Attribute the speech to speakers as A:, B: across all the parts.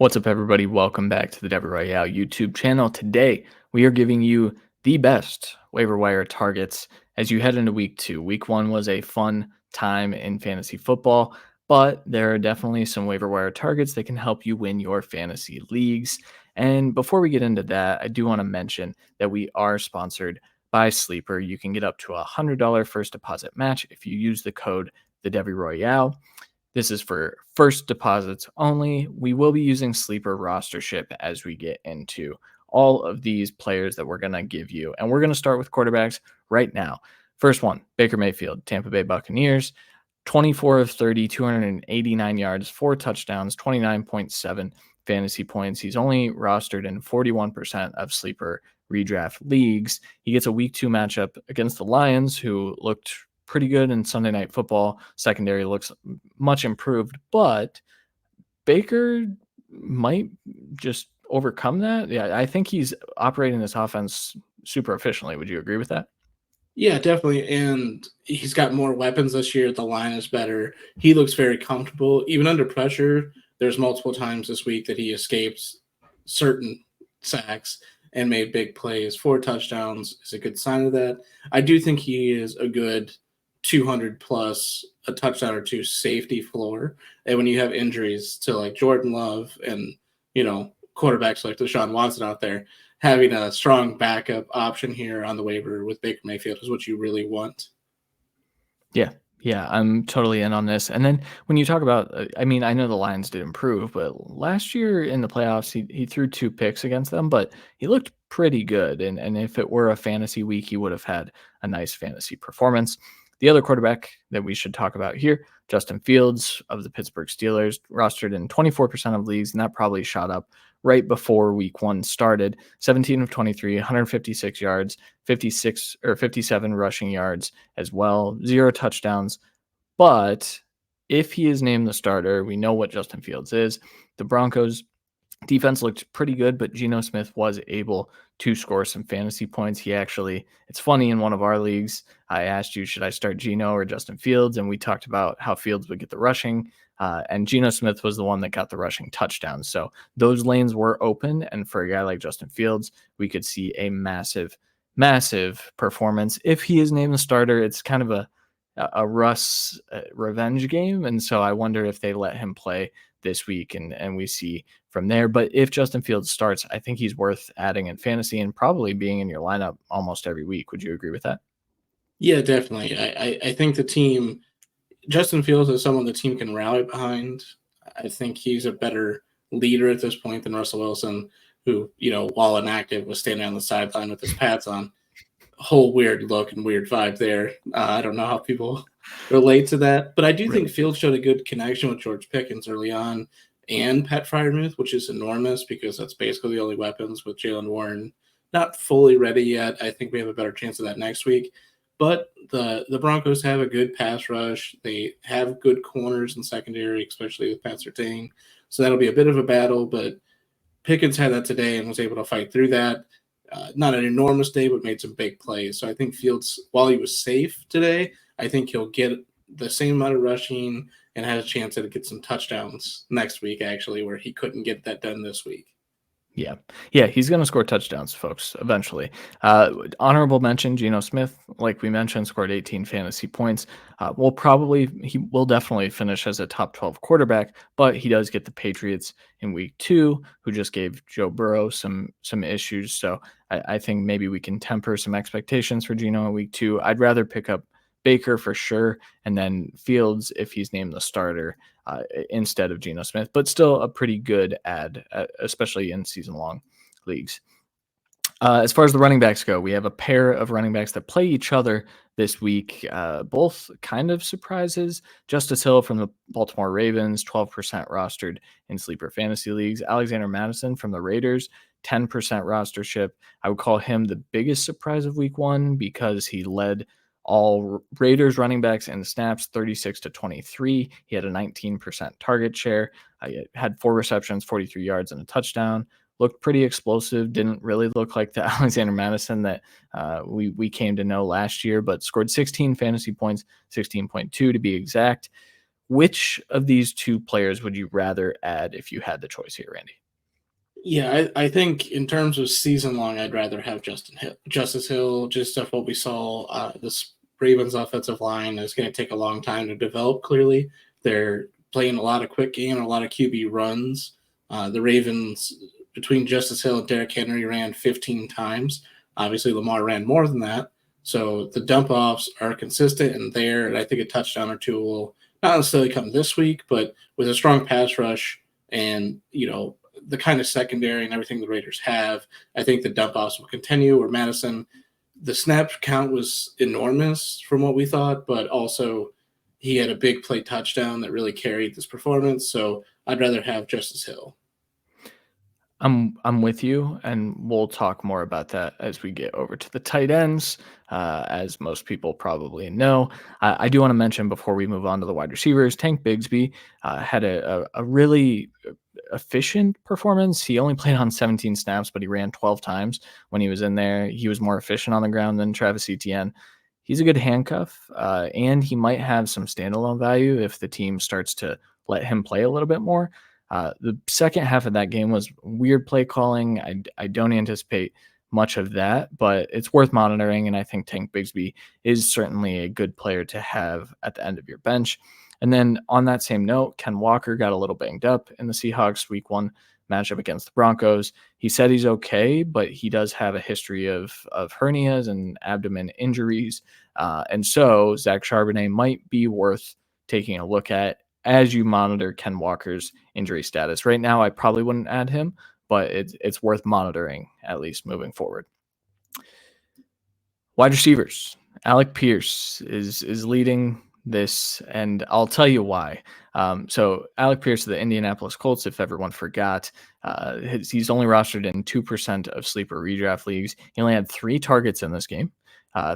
A: What's up, everybody? Welcome back to the Waiver Royale YouTube channel. Today, we are giving you the best waiver wire targets as you head into week 2. Week 1 was a fun time in fantasy football, but there are definitely some waiver wire targets that can help you win your fantasy leagues. And before we get into that, I do want to mention that we are sponsored by Sleeper. You can get up to a $100 first deposit match if you use the code the Debbie Royale. This is for first deposits only. We will be using Sleeper rostership as we get into all of these players that we're going to give you. And we're going to start with quarterbacks right now. First one, Baker Mayfield, Tampa Bay Buccaneers, 24 of 30, 289 yards, 4 touchdowns, 29.7 fantasy points. He's only rostered in 41% of Sleeper redraft leagues. He gets a week 2 matchup against the Lions, who looked pretty good in Sunday Night Football. Secondary looks much improved, but Baker might just overcome that. Yeah, I think he's operating this offense super efficiently. Would you agree with that?
B: Yeah, definitely. And he's got more weapons this year. The line is better. He looks very comfortable. Even under pressure, there's multiple times this week that he escaped certain sacks and made big plays. 4 touchdowns is a good sign of that. I do think he is a good 200 plus, a touchdown or two safety floor. And when you have injuries to like Jordan Love and, quarterbacks like Deshaun Watson out there, having a strong backup option here on the waiver with Baker Mayfield is what you really want.
A: Yeah, I'm totally in on this. And then when you talk about, I mean, I know the Lions did improve, but last year in the playoffs, he threw 2 picks against them, but he looked pretty good. And if it were a fantasy week, he would have had a nice fantasy performance. The other quarterback that we should talk about here, Justin Fields of the Pittsburgh Steelers, rostered in 24% of leagues, and that probably shot up right before week 1 started. 17 of 23, 156 yards, 56 or 57 rushing yards as well, 0 touchdowns. But if he is named the starter, we know what Justin Fields is. The Broncos defense looked pretty good, but Geno Smith was able to score some fantasy points. It's funny, in one of our leagues, I asked you, should I start Geno or Justin Fields? And we talked about how Fields would get the rushing, and Geno Smith was the one that got the rushing touchdowns. So those lanes were open, and for a guy like Justin Fields, we could see a massive, massive performance. If he is named the starter, it's kind of a Russ revenge game, and so I wonder if they let him play this week and we see from there. But if Justin Fields starts, I think he's worth adding in fantasy and probably being in your lineup almost every week. Would you agree with that?
B: Yeah, definitely. I think the team, Justin Fields is someone the team can rally behind. I think he's a better leader at this point than Russell Wilson, who, while inactive, was standing on the sideline with his pads on. Whole weird look and weird vibe there. I don't know how people relate to that, but I do think Fields showed a good connection with George Pickens early on and Pat Freiermuth, which is enormous because that's basically the only weapons with Jalen Warren not fully ready yet. I think we have a better chance of that next week. But the Broncos have a good pass rush. They have good corners in secondary, especially with Pat Surtain. So that'll be a bit of a battle, but Pickens had that today and was able to fight through that. Not an enormous day, but made some big plays. So I think Fields, while he was safe today, I think he'll get the same amount of rushing and has a chance to get some touchdowns next week, actually, where he couldn't get that done this week.
A: Yeah, he's going to score touchdowns, folks, eventually. Honorable mention, Geno Smith, like we mentioned, scored 18 fantasy points. He will definitely finish as a top 12 quarterback, but he does get the Patriots in week 2, who just gave Joe Burrow some issues. So I think maybe we can temper some expectations for Geno in week 2. I'd rather pick up Baker for sure, and then Fields if he's named the starter instead of Geno Smith, but still a pretty good add, especially in season-long leagues. As far as the running backs go, we have a pair of running backs that play each other this week, both kind of surprises. Justice Hill from the Baltimore Ravens, 12% rostered in sleeper fantasy leagues. Alexander Mattison from the Raiders, 10% rostership. I would call him the biggest surprise of week 1 because he led all Raiders running backs in snaps, 36-23. He had a 19% target share. Had 4 receptions, 43 yards, and a touchdown. Looked pretty explosive. Didn't really look like the Alexander Mattison that we came to know last year, but scored 16 fantasy points, 16.2 to be exact. Which of these two players would you rather add if you had the choice here, Randy?
B: Yeah, I think in terms of season long, I'd rather have Justice Hill. Just of what we saw, this Ravens offensive line is going to take a long time to develop. Clearly, they're playing a lot of quick game and a lot of QB runs. The Ravens, between Justice Hill and Derrick Henry, ran 15 times. Obviously, Lamar ran more than that. So the dump offs are consistent and there, and I think a touchdown or two will not necessarily come this week, but with a strong pass rush and the kind of secondary and everything the Raiders have, I think the dump offs will continue. Or Madison, the snap count was enormous from what we thought, but also he had a big play touchdown that really carried this performance. So I'd rather have Justice Hill.
A: I'm with you, and we'll talk more about that as we get over to the tight ends. As most people probably know, I do want to mention before we move on to the wide receivers, Tank Bigsby had a really efficient performance. He only played on 17 snaps, but he ran 12 times when he was in there. He was more efficient on the ground than Travis Etienne. He's a good handcuff, and he might have some standalone value if the team starts to let him play a little bit more. The second half of that game was weird play calling. I don't anticipate much of that, but it's worth monitoring. And I think Tank Bigsby is certainly a good player to have at the end of your bench. And then on that same note, Ken Walker got a little banged up in the Seahawks week 1 matchup against the Broncos. He said he's okay, but he does have a history of hernias and abdomen injuries. And so Zach Charbonnet might be worth taking a look at as you monitor Ken Walker's injury status. Right now, I probably wouldn't add him, but it's worth monitoring at least moving forward. Wide receivers. Alec Pierce is leading this, and I'll tell you why. So Alec Pierce of the Indianapolis Colts, if everyone forgot, he's only rostered in 2% of sleeper redraft leagues. He only had 3 targets in this game,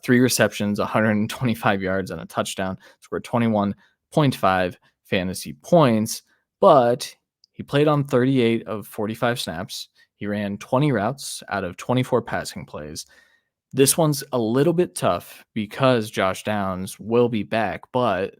A: 3 receptions, 125 yards, and a touchdown. Scored 21.5 fantasy points, but he played on 38 of 45 snaps. He ran 20 routes out of 24 passing plays. This one's a little bit tough because Josh Downs will be back, but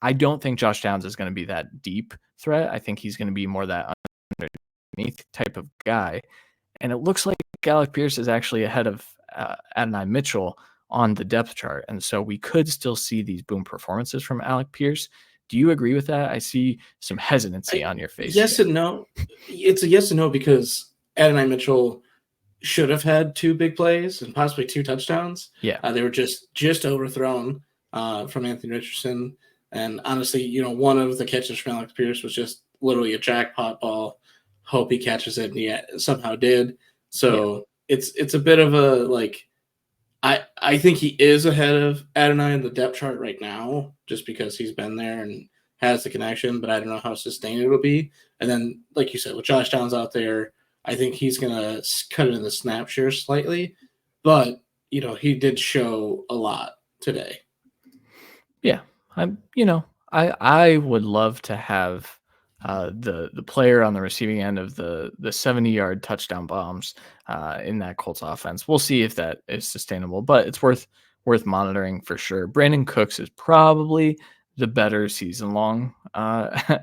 A: I don't think Josh Downs is going to be that deep threat. I think he's going to be more that underneath type of guy. And it looks like Alec Pierce is actually ahead of Adonai Mitchell on the depth chart. And so we could still see these boom performances from Alec Pierce. Do you agree with that? I see some hesitancy on your face.
B: Yes
A: here.
B: and no. It's a yes and no because Adonai Mitchell should have had 2 big plays and possibly 2 touchdowns.
A: Yeah.
B: They were just overthrown from Anthony Richardson. And honestly, one of the catches from Alex Pierce was just literally a jackpot ball. Hope he catches it, and he somehow did. So it's a bit of a I think he is ahead of Adonai in the depth chart right now, just because he's been there and has the connection. But I don't know how sustained it will be. And then, like you said, with Josh Downs out there, I think he's gonna cut into the snap share slightly. But he did show a lot today.
A: Yeah, I would love to have the player on the receiving end of the 70-yard touchdown bombs in that Colts offense. We'll see if that is sustainable, but it's worth monitoring for sure. Brandon Cooks is probably the better season long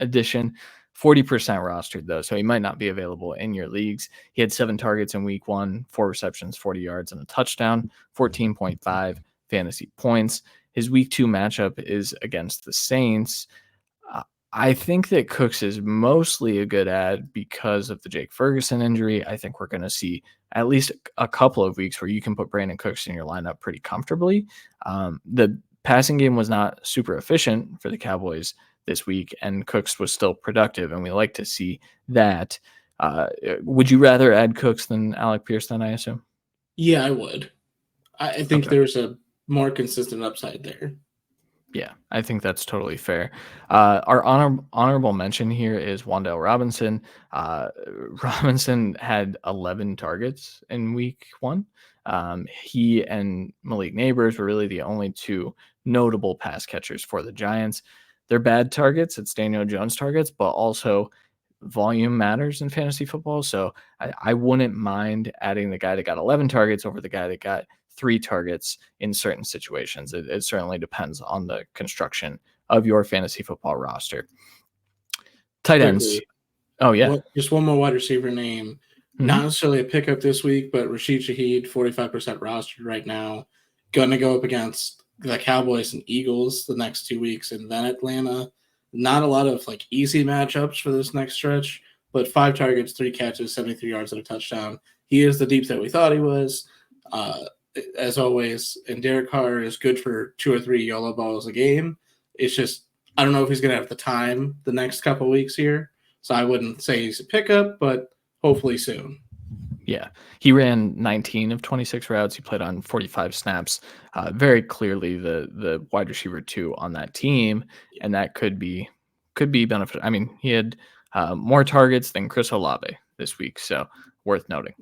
A: addition. 40% rostered though, so he might not be available in your leagues. He had 7 targets in week 1, 4 receptions, 40 yards, and a touchdown, 14.5 fantasy points. His week 2 matchup is against the Saints. I think that Cooks is mostly a good ad because of the Jake Ferguson injury. I think we're going to see at least a couple of weeks where you can put Brandon Cooks in your lineup pretty comfortably. The passing game was not super efficient for the Cowboys this week, and Cooks was still productive, and we like to see that. Would you rather add Cooks than Alec Pierce then, I assume?
B: Yeah, I would. I think
A: Okay.
B: there's a more consistent upside there.
A: Yeah, I think that's totally fair. Our honorable mention here is Wan'Dale Robinson. Robinson had 11 targets in week 1. He and Malik Neighbors were really the only 2 notable pass catchers for the Giants. They're bad targets. It's Daniel Jones targets, but also volume matters in fantasy football. So I wouldn't mind adding the guy that got 11 targets over the guy that got 3 targets in certain situations. It certainly depends on the construction of your fantasy football roster. Tight ends.
B: Quickly,
A: Oh, yeah.
B: just one more wide receiver name. Not necessarily a pickup this week, but Rashid Shaheed, 45% rostered right now. Going to go up against the Cowboys and Eagles the next 2 weeks, and then Atlanta. Not a lot of easy matchups for this next stretch, but 5 targets, 3 catches, 73 yards and a touchdown. He is the deep that we thought he was, as always. And Derek Carr is good for 2 or 3 YOLO balls a game. It's just I don't know if he's going to have the time the next couple of weeks here. So I wouldn't say he's a pickup, but hopefully soon.
A: Yeah, he ran 19 of 26 routes. He played on 45 snaps. Very clearly the wide receiver 2 on that team, and that could be beneficial. I mean, he had more targets than Chris Olave this week, so worth noting.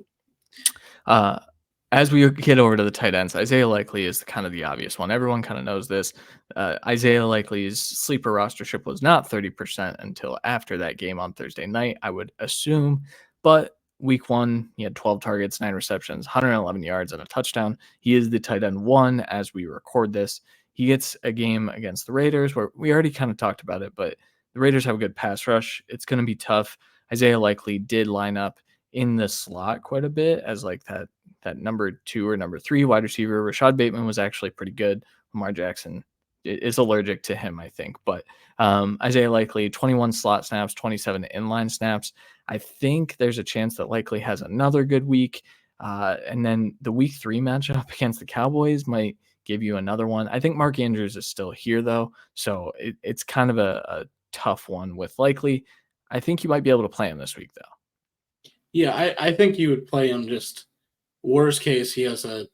A: As we get over to the tight ends, Isaiah Likely is kind of the obvious one. Everyone kind of knows this. Isaiah Likely's sleeper rostership was not 30% until after that game on Thursday night, I would assume. But week 1, he had 12 targets, 9 receptions, 111 yards, and a touchdown. He is the tight end 1 as we record this. He gets a game against the Raiders where we already kind of talked about it, but the Raiders have a good pass rush. It's going to be tough. Isaiah Likely did line up in the slot quite a bit as that number 2 or number 3 wide receiver. Rashad Bateman was actually pretty good. Lamar Jackson is allergic to him, I think. But Isaiah Likely, 21 slot snaps, 27 inline snaps. I think there's a chance that Likely has another good week. And then the week 3 matchup against the Cowboys might give you another one. I think Mark Andrews is still here, though. So it's kind of a tough one with Likely. I think you might be able to play him this week, though.
B: Yeah, I think you would play him. Just worst case, he has a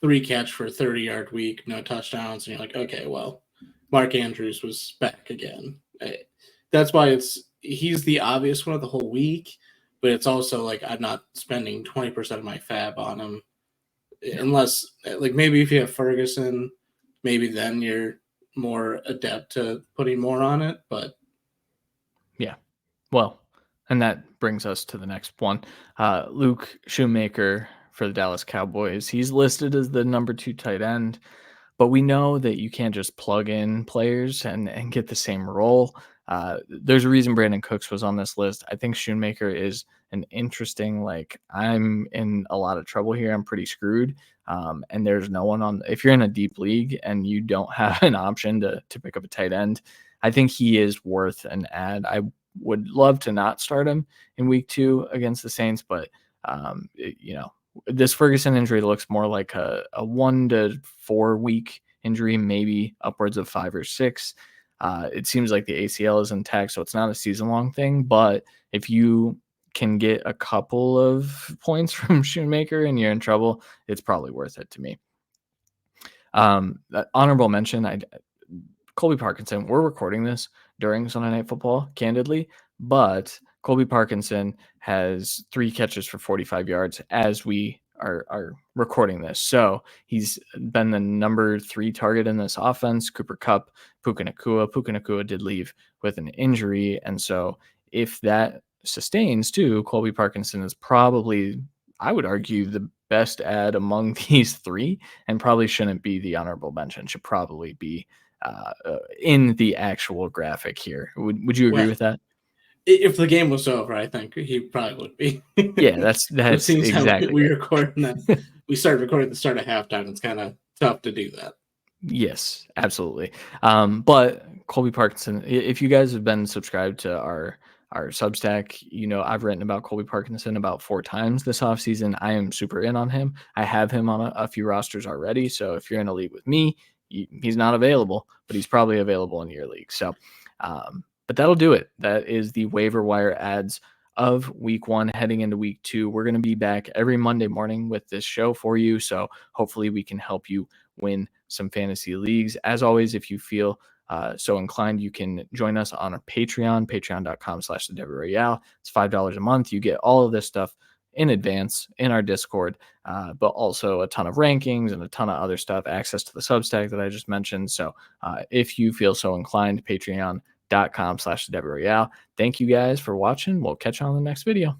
B: 3 catch for a 30-yard week, no touchdowns, and you're like, okay, well, Mark Andrews was back again. That's why he's the obvious one of the whole week, but it's also I'm not spending 20% of my fab on him, unless maybe if you have Ferguson, maybe then you're more adept to putting more on it. But
A: yeah, well. And that brings us to the next one. Luke Shoemaker for the Dallas Cowboys. He's listed as the number 2 tight end, but we know that you can't just plug in players and get the same role. There's a reason Brandon Cooks was on this list. I think Shoemaker is an interesting, I'm in a lot of trouble here. I'm pretty screwed. And there's no one on. If you're in a deep league and you don't have an option to pick up a tight end, I think he is worth an add. I would love to not start him in week 2 against the Saints, but this Ferguson injury looks more like a 1 to 4 week injury, maybe upwards of 5 or 6. It seems like the ACL is intact, so it's not a season-long thing. But if you can get a couple of points from Shoemaker and you're in trouble, it's probably worth it to me. Honorable mention, Colby Parkinson. We're recording this during Sunday Night Football, candidly, but Colby Parkinson has 3 catches for 45 yards as we are recording this. So he's been the number 3 target in this offense. Cooper Kupp, Puka Nacua did leave with an injury. And so if that sustains too, Colby Parkinson is probably, I would argue, the best add among these 3 and probably shouldn't be the honorable mention, should probably be in the actual graphic here. Would you agree with that?
B: If the game was over, I think he probably would be.
A: Yeah, that's exactly.
B: We record that. We started recording at the start of halftime. It's kind of tough to do that.
A: Yes, absolutely. But Colby Parkinson, if you guys have been subscribed to our Substack, I've written about Colby Parkinson about 4 times this offseason. I am super in on him. I have him on a few rosters already. So if you're in a league with me, he's not available, but he's probably available in your league. So, but that'll do it. That is the waiver wire ads of week 1 heading into week 2. We're going to be back every Monday morning with this show for you. So hopefully we can help you win some fantasy leagues. As always, if you feel so inclined, you can join us on our Patreon, patreon.com/theDebbyRoyale. It's $5 a month. You get all of this stuff in advance in our Discord, but also a ton of rankings and a ton of other stuff, access to the Substack that I just mentioned. So if you feel so inclined, patreon.com/theDebbyRoyale. Thank you guys for watching. We'll catch you on the next video.